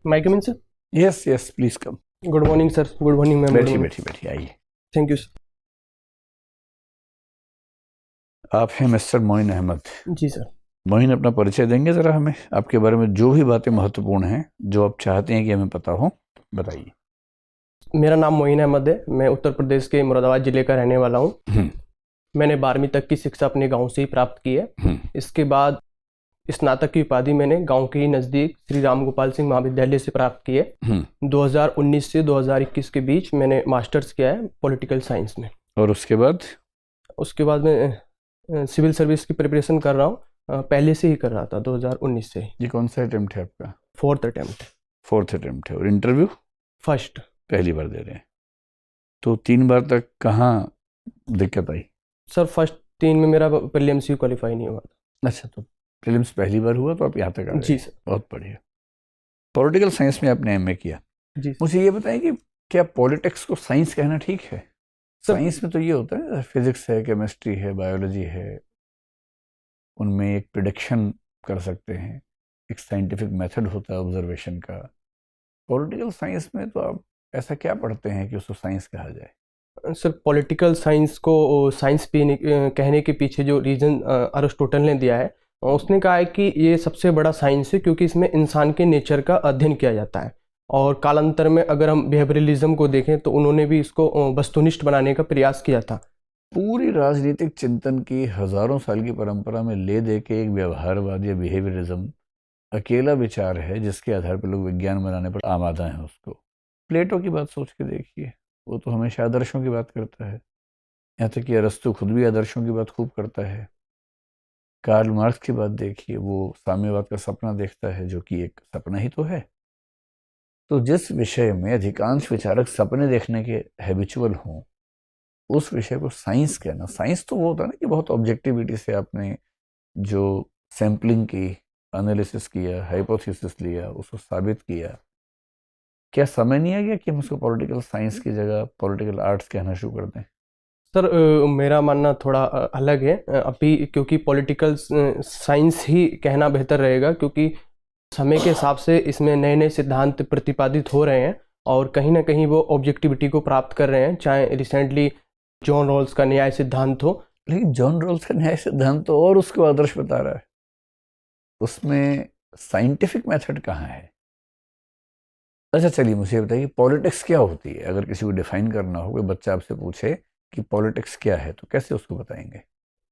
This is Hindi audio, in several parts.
My coming sir. Yes yes please come. Good morning sir. Good morning ma'am. बैठिए बैठिए बैठिए, आइए। Thank you sir. आप हैं मिस्टर मोइन अहमद। जी सर। मोइन, अपना परिचय देंगे ज़रा हमें, आपके बारे में जो भी बातें महत्वपूर्ण हैं जो आप चाहते हैं कि हमें पता हो, बताइए। मेरा नाम मोइन अहमद है। मैं उत्तर प्रदेश के मुरादाबाद ज़िले का रहने वाला हूँ। हम्म, मैंने 12वीं तक की शिक्षा अपने गांव से ही प्राप्त की है। हम्म, इसके बाद स्नातक की उपाधि मैंने गांव के ही नज़दीक श्री राम गोपाल सिंह महाविद्यालय से प्राप्त की है। 2019 से 2021 के बीच मैंने मास्टर्स किया है पॉलिटिकल साइंस में। और उसके बाद? उसके बाद मैं सिविल सर्विस की प्रिपरेशन कर रहा हूँ। पहले से ही कर रहा था 2019 से ही। ये कौन सा अटेम्प्ट है आपका? 4th attempt. 4th अटेम्प्ट है। और इंटरव्यू? फर्स्ट। पहली बार दे रहे हैं, तो 3 बार तक कहाँ दिक्कत आई? सर फर्स्ट 3 में मेरा प्रीलिम्स ही क्वालिफाई नहीं हुआ था। अच्छा, तो प्रीलिम्स पहली बार हुआ तो आप यहाँ तक आ गए। जी सर। बहुत बढ़िया। पॉलिटिकल साइंस में आपने एमए किया। जी मुझे ये बताएं कि क्या पॉलिटिक्स को साइंस कहना ठीक है? सर। साइंस में तो ये होता है, फिजिक्स है, केमिस्ट्री है, बायोलॉजी है, उनमें एक प्रिडिक्शन कर सकते हैं, एक साइंटिफिक मेथड होता है ऑब्जर्वेशन का। पॉलिटिकल साइंस में तो आप ऐसा क्या पढ़ते हैं कि उसको साइंस कहा जाए? सर पॉलिटिकल साइंस को साइंस कहने के पीछे जो रीज़न अरिस्टोटल ने दिया है, उसने कहा है कि ये सबसे बड़ा साइंस है क्योंकि इसमें इंसान के नेचर का अध्ययन किया जाता है। और कालांतर में अगर हम बिहेवियरलिज्म को देखें तो उन्होंने भी इसको वस्तुनिष्ठ बनाने का प्रयास किया था। पूरी राजनीतिक चिंतन की हजारों साल की परंपरा में ले दे के एक व्यवहारवाद या बिहेवियरिज्म अकेला विचार है जिसके आधार पर लोग विज्ञान बनाने पर आमादा हैं। उसको प्लेटो की बात सोच के देखिए, वो तो हमेशा आदर्शों की बात करता है। यहाँ तक कि अरस्तु खुद भी आदर्शों की बात खूब करता है। कार्ल मार्क्स की बात देखिए, वो साम्यवाद का सपना देखता है जो कि एक सपना ही तो है। तो जिस विषय में अधिकांश विचारक सपने देखने के हैबिचुअल हों, उस विषय को साइंस कहना, साइंस तो वो होता है ना कि बहुत ऑब्जेक्टिविटी से आपने जो सैम्पलिंग की, एनालिसिस किया, हाइपोथेसिस लिया, उसको साबित किया। क्या समय नहीं आ गया कि हम उसको पॉलिटिकल साइंस की जगह पॉलिटिकल आर्ट्स कहना शुरू कर दें? सर मेरा मानना थोड़ा अलग है अभी, क्योंकि पॉलिटिकल साइंस ही कहना बेहतर रहेगा क्योंकि समय के हिसाब से इसमें नए नए सिद्धांत प्रतिपादित हो रहे हैं और कहीं ना कहीं वो ऑब्जेक्टिविटी को प्राप्त कर रहे हैं। चाहे रिसेंटली जॉन रॉल्स का न्याय सिद्धांत हो। लेकिन जॉन रॉल्स का न्याय सिद्धांत तो और उसको आदर्श बता रहा है, उसमें साइंटिफिक मेथड कहाँ है? अच्छा चलिए, मुझे बताइए पॉलिटिक्स क्या होती है? अगर किसी को डिफाइन करना हो, कोई बच्चा आपसे पूछे कि पॉलिटिक्स क्या है, तो कैसे उसको बताएंगे?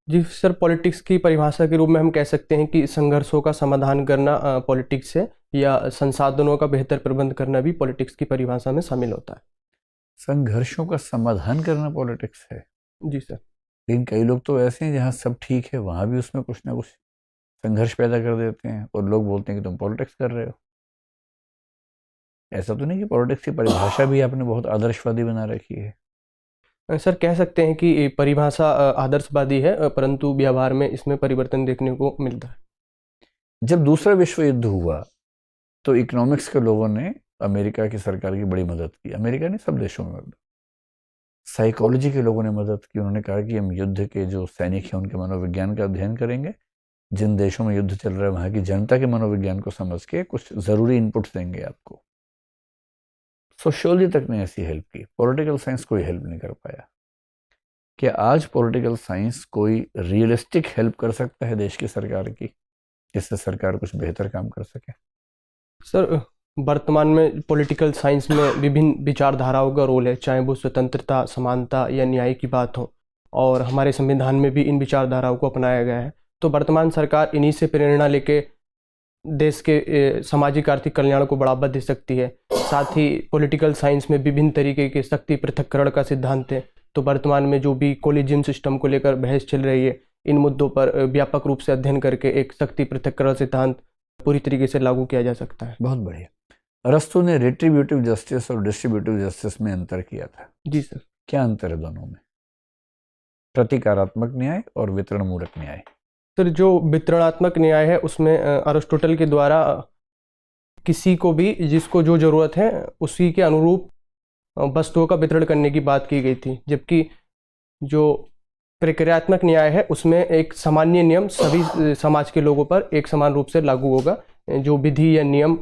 जी सर, पॉलिटिक्स की परिभाषा के रूप में हम कह सकते हैं कि संघर्षों का समाधान करना पॉलिटिक्स है, या संसाधनों का बेहतर प्रबंध करना भी पॉलिटिक्स की परिभाषा में शामिल होता है। संघर्षों का समाधान करना पॉलिटिक्स है? जी सर। लेकिन कई लोग तो ऐसे हैं जहाँ सब ठीक है वहाँ भी उसमें कुछ ना कुछ संघर्ष पैदा कर देते हैं और लोग बोलते हैं कि तुम पॉलिटिक्स कर रहे हो। ऐसा तो नहीं कि पॉलिटिक्स की परिभाषा भी आपने बहुत आदर्शवादी बना रखी है? सर कह सकते हैं कि ये परिभाषा आदर्शवादी है, परंतु व्यवहार में इसमें परिवर्तन देखने को मिलता है। जब दूसरा विश्व युद्ध हुआ तो इकोनॉमिक्स के लोगों ने अमेरिका की सरकार की बड़ी मदद की। अमेरिका ने सब देशों में मदद। साइकोलॉजी के लोगों ने मदद की। उन्होंने कहा कि हम युद्ध के जो सैनिक हैं उनके मनोविज्ञान का अध्ययन करेंगे, जिन देशों में युद्ध चल रहा है वहाँ की जनता के मनोविज्ञान को समझ के कुछ ज़रूरी इनपुट्स देंगे आपको। सोशियोलॉजी तक ने ऐसी हेल्प की, पॉलिटिकल साइंस कोई हेल्प नहीं कर पाया। क्या आज पॉलिटिकल साइंस कोई रियलिस्टिक हेल्प कर सकता है देश की सरकार की, जिससे सरकार कुछ बेहतर काम कर सके? सर वर्तमान में पॉलिटिकल साइंस में विभिन्न विचारधाराओं का रोल है, चाहे वो स्वतंत्रता, समानता या न्याय की बात हो, और हमारे संविधान में भी इन विचारधाराओं को अपनाया गया है। तो वर्तमान सरकार इन्हीं से प्रेरणा लेके देश के सामाजिक आर्थिक कल्याण को बढ़ावा दे सकती है। साथ ही पॉलिटिकल साइंस में विभिन्न तरीके के शक्ति पृथक्करण का सिद्धांत है। तो वर्तमान में जो भी कॉलेजियम सिस्टम को लेकर बहस चल रही है, इन मुद्दों पर व्यापक रूप से अध्ययन करके एक शक्ति पृथक्करण सिद्धांत पूरी तरीके से लागू किया जा सकता है। बहुत बढ़िया। अरस्तु ने रिट्रीब्यूटिव जस्टिस और डिस्ट्रीब्यूटिव जस्टिस में अंतर किया था। जी सर। क्या अंतर है दोनों में? प्रतिकारात्मक न्याय और वितरणमूलक न्याय। सर जो वितरणात्मक न्याय है उसमें अरिस्टोटल के द्वारा किसी को भी जिसको जो ज़रूरत है उसी के अनुरूप वस्तुओं का वितरण करने की बात की गई थी, जबकि जो प्रक्रियात्मक न्याय है उसमें एक सामान्य नियम सभी समाज के लोगों पर एक समान रूप से लागू होगा। जो विधि या नियम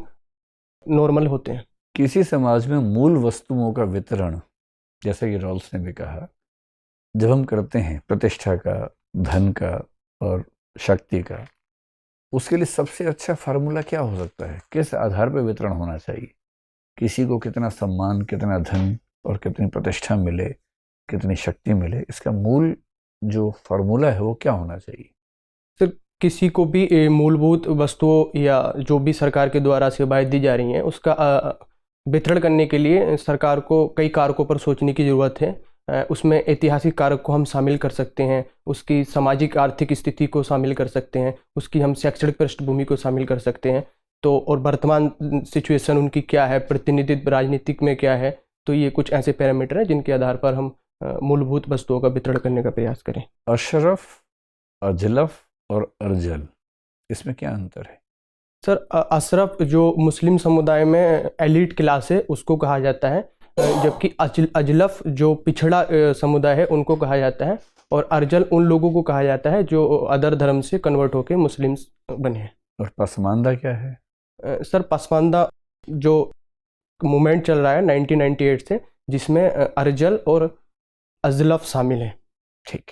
नॉर्मल होते हैं। किसी समाज में मूल वस्तुओं का वितरण, जैसे कि रॉल्स ने भी कहा, जब हम करते हैं प्रतिष्ठा का, धन का और शक्ति का, उसके लिए सबसे अच्छा फार्मूला क्या हो सकता है? किस आधार पर वितरण होना चाहिए? किसी को कितना सम्मान, कितना धन और कितनी प्रतिष्ठा मिले, कितनी शक्ति मिले, इसका मूल जो फार्मूला है वो क्या होना चाहिए? सर, किसी को भी मूलभूत वस्तुओं या जो भी सरकार के द्वारा सेवाएं दी जा रही हैं उसका वितरण करने के लिए सरकार को कई कारकों पर सोचने की ज़रूरत है। उसमें ऐतिहासिक कारक को हम शामिल कर सकते हैं, उसकी सामाजिक आर्थिक स्थिति को शामिल कर सकते हैं, उसकी हम शैक्षणिक पृष्ठभूमि को शामिल कर सकते हैं, तो और वर्तमान सिचुएशन उनकी क्या है, प्रतिनिधित्व राजनीतिक में क्या है। तो ये कुछ ऐसे पैरामीटर हैं जिनके आधार पर हम मूलभूत वस्तुओं का वितरण करने का प्रयास करें। अशरफ, अजलफ और अर्जल, इसमें क्या अंतर है? सर, अशरफ जो मुस्लिम समुदाय में एलीट क्लास है उसको कहा जाता है, जबकि अजलफ जो पिछड़ा समुदाय है उनको कहा जाता है, और अर्जल उन लोगों को कहा जाता है जो अदर धर्म से कन्वर्ट होकर मुस्लिम्स बने हैं। और पसमानदा क्या है? सर, पसमानदा जो मूवमेंट चल रहा है 1998 से, जिसमें अर्जल और अजलफ शामिल हैं। ठीक।